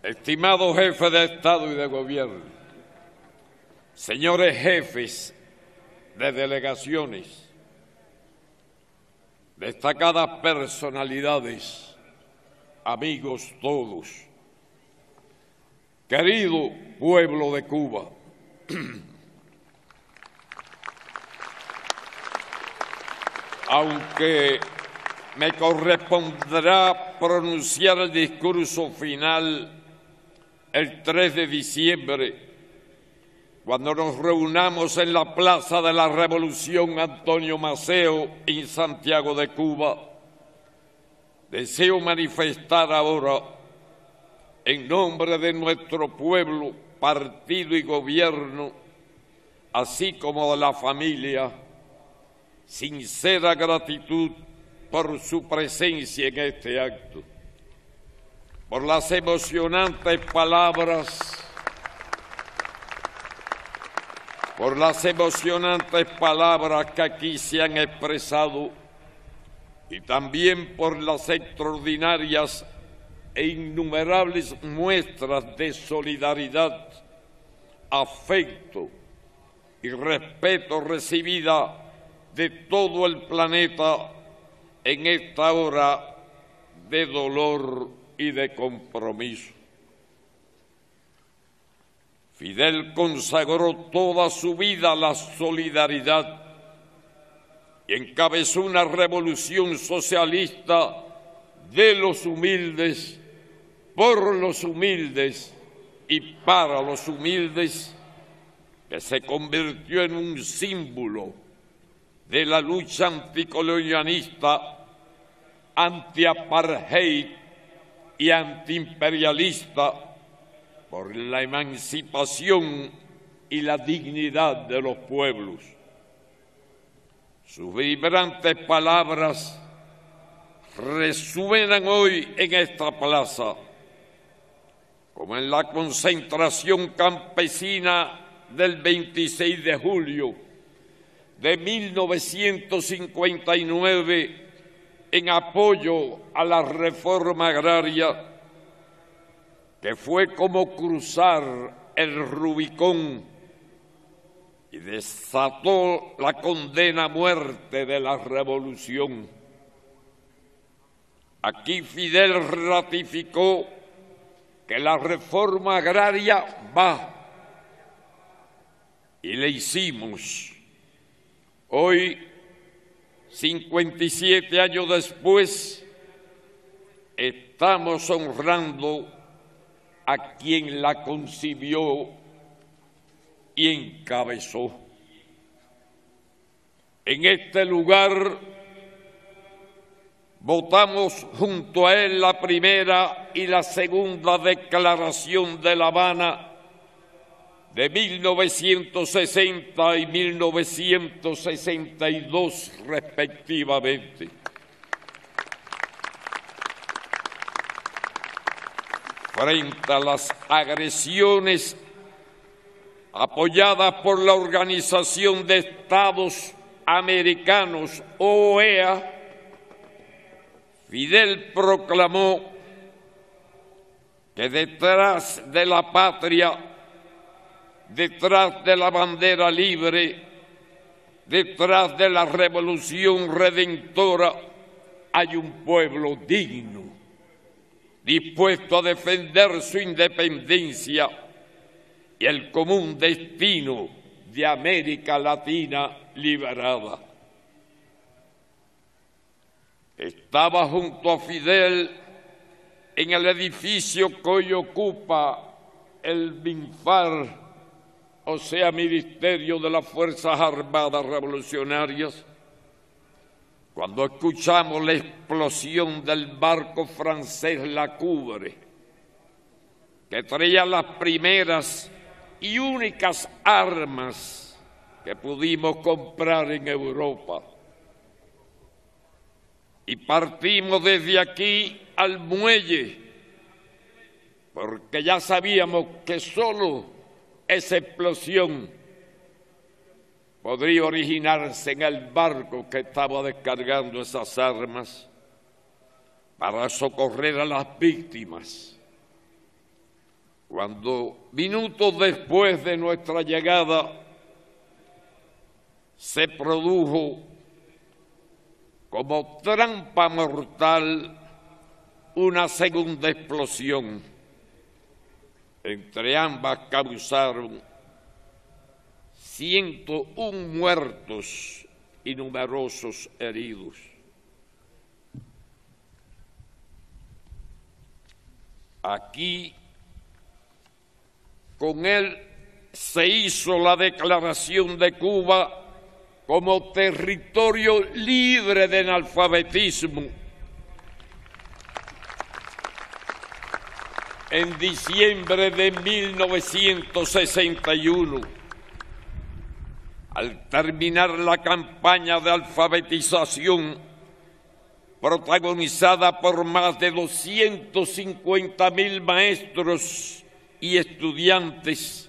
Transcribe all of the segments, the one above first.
Estimado jefe de Estado y de Gobierno, señores jefes de delegaciones, destacadas personalidades, amigos todos, querido pueblo de Cuba, aunque me correspondrá pronunciar el discurso final el 3 de diciembre, cuando nos reunamos en la Plaza de la Revolución Antonio Maceo en Santiago de Cuba, deseo manifestar ahora, en nombre de nuestro pueblo, partido y gobierno, así como de la familia, sincera gratitud por su presencia en este acto, por las emocionantes palabras, que aquí se han expresado, y también por las extraordinarias e innumerables muestras de solidaridad, afecto y respeto recibida de todo el planeta en esta hora de dolor y de compromiso. Fidel consagró toda su vida a la solidaridad y encabezó una revolución socialista de los humildes, por los humildes y para los humildes, que se convirtió en un símbolo de la lucha anticolonialista, anti-apartheid y antiimperialista por la emancipación y la dignidad de los pueblos. Sus vibrantes palabras resuenan hoy en esta plaza, como en la concentración campesina del 26 de julio de 1959 en apoyo a la reforma agraria, que fue como cruzar el Rubicón y desató la condena a muerte de la revolución. Aquí Fidel ratificó que la reforma agraria va, y le hicimos. Hoy, 57 años después, estamos honrando a quien la concibió y encabezó. En este lugar votamos junto a él la primera y la segunda declaración de La Habana de 1960 y 1962 respectivamente. Frente a las agresiones apoyadas por la Organización de Estados Americanos, OEA, Fidel proclamó que detrás de la patria, detrás de la bandera libre, detrás de la revolución redentora, hay un pueblo digno, dispuesto a defender su independencia y el común destino de América Latina liberada. Estaba junto a Fidel en el edificio que hoy ocupa el MINFAR, o sea, Ministerio de las Fuerzas Armadas Revolucionarias, cuando escuchamos la explosión del barco francés La Coubre, que traía las primeras y únicas armas que pudimos comprar en Europa. Y partimos desde aquí al muelle, porque ya sabíamos que solo esa explosión podría originarse en el barco que estaba descargando esas armas para socorrer a las víctimas. cuando minutos después de nuestra llegada se produjo como trampa mortal una segunda explosión. Entre ambas causaron 101 muertos y numerosos heridos. Aquí, con él, se hizo la declaración de Cuba como territorio libre de analfabetismo en diciembre de 1961. Al terminar la campaña de alfabetización protagonizada por más de 250.000 maestros y estudiantes,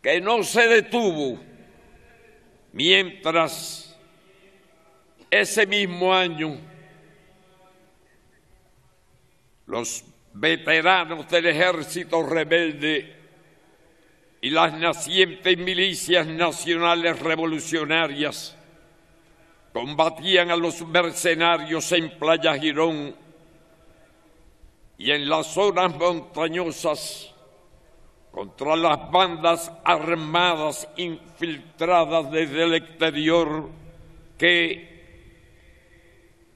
que no se detuvo mientras ese mismo año los veteranos del ejército rebelde y las nacientes milicias nacionales revolucionarias combatían a los mercenarios en Playa Girón y en las zonas montañosas contra las bandas armadas infiltradas desde el exterior que,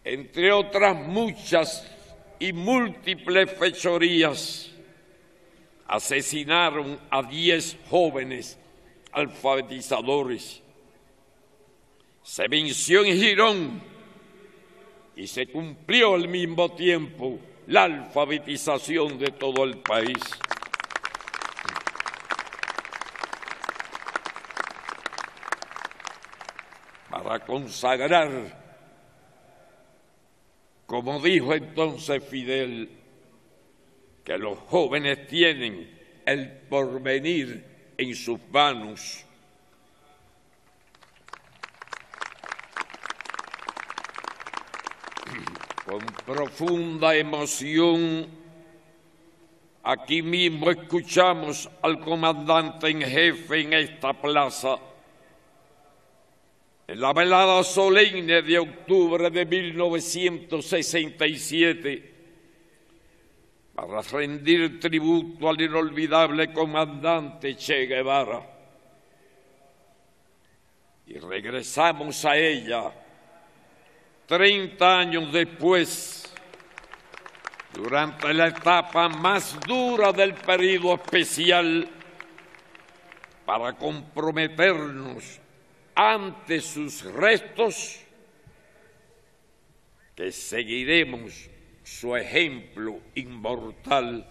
entre otras muchas y múltiples fechorías, asesinaron a 10 jóvenes alfabetizadores. Se venció en Girón y se cumplió al mismo tiempo la alfabetización de todo el país. Para consagrar, como dijo entonces Fidel, que los jóvenes tienen el porvenir en sus manos. Con profunda emoción, aquí mismo escuchamos al comandante en jefe en esta plaza, en la velada solemne de octubre de 1967, para rendir tributo al inolvidable comandante Che Guevara. Y regresamos a ella 30 años después, durante la etapa más dura del período especial, para comprometernos ante sus restos, que seguiremos su ejemplo inmortal.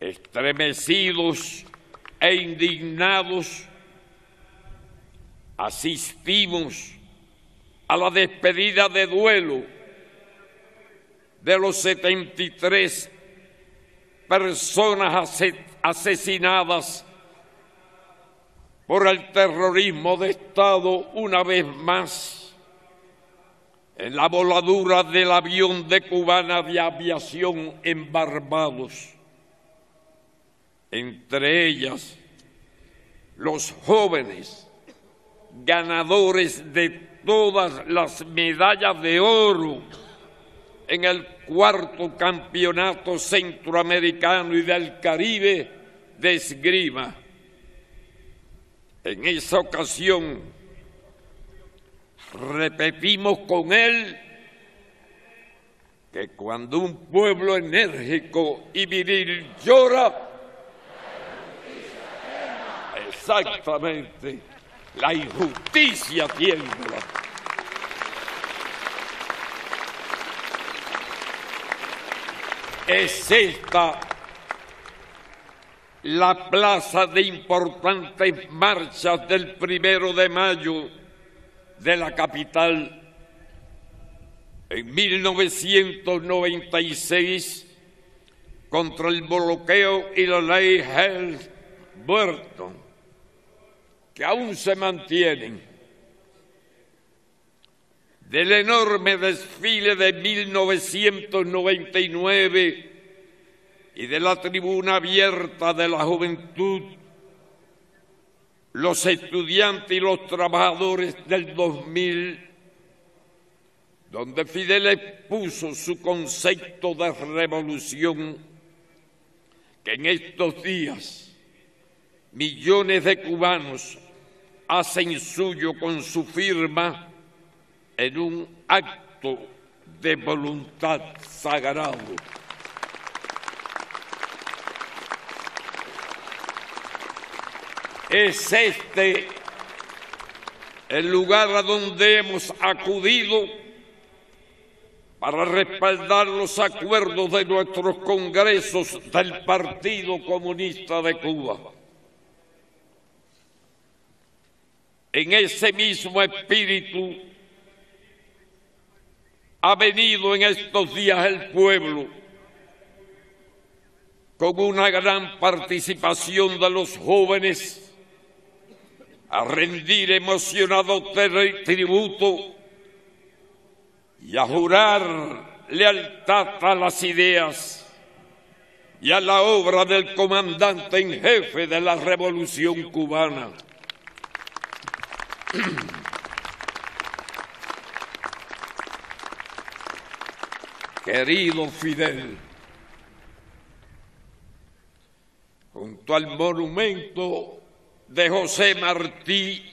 Estremecidos e indignados, asistimos a la despedida de duelo de los 73 personas asesinadas por el terrorismo de Estado una vez más en la voladura del avión de Cubana de Aviación en Barbados. Entre ellas, los jóvenes ganadores de todas las medallas de oro en el 4º Campeonato Centroamericano y del Caribe de esgrima. En esa ocasión repetimos con él que cuando un pueblo enérgico y viril llora, exactamente, la injusticia tiembla. Es esta la plaza de importantes marchas del 1 de mayo de la capital. En 1996, contra el bloqueo y la ley Helms-Burton, que aún se mantienen. del enorme desfile de 1999 y de la tribuna abierta de la juventud, los estudiantes y los trabajadores del 2000, donde Fidel expuso su concepto de revolución, que en estos días millones de cubanos hacen suyo con su firma en un acto de voluntad sagrado. Es este el lugar a donde hemos acudido para respaldar los acuerdos de nuestros congresos del Partido Comunista de Cuba. En ese mismo espíritu ha venido en estos días el pueblo, con una gran participación de los jóvenes, a rendir emocionado tributo y a jurar lealtad a las ideas y a la obra del comandante en jefe de la Revolución Cubana. Querido Fidel, junto al monumento de José Martí,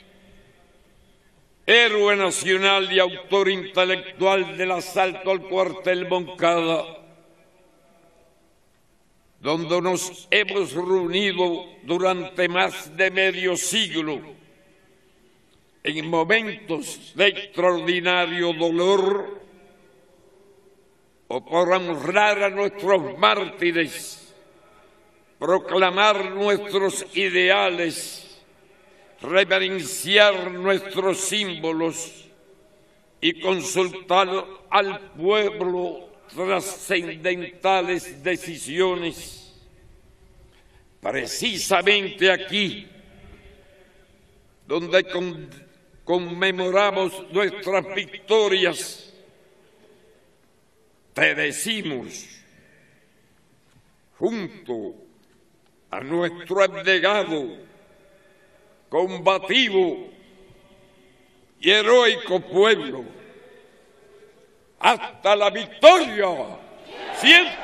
héroe nacional y autor intelectual del asalto al cuartel Moncada, donde nos hemos reunido durante más de medio siglo en momentos de extraordinario dolor o por honrar a nuestros mártires, proclamar nuestros ideales, reverenciar nuestros símbolos y consultar al pueblo trascendentales decisiones. Precisamente aquí, donde conmemoramos nuestras victorias, te decimos, junto a nuestro abnegado, combativo y heroico pueblo, hasta la victoria, siempre.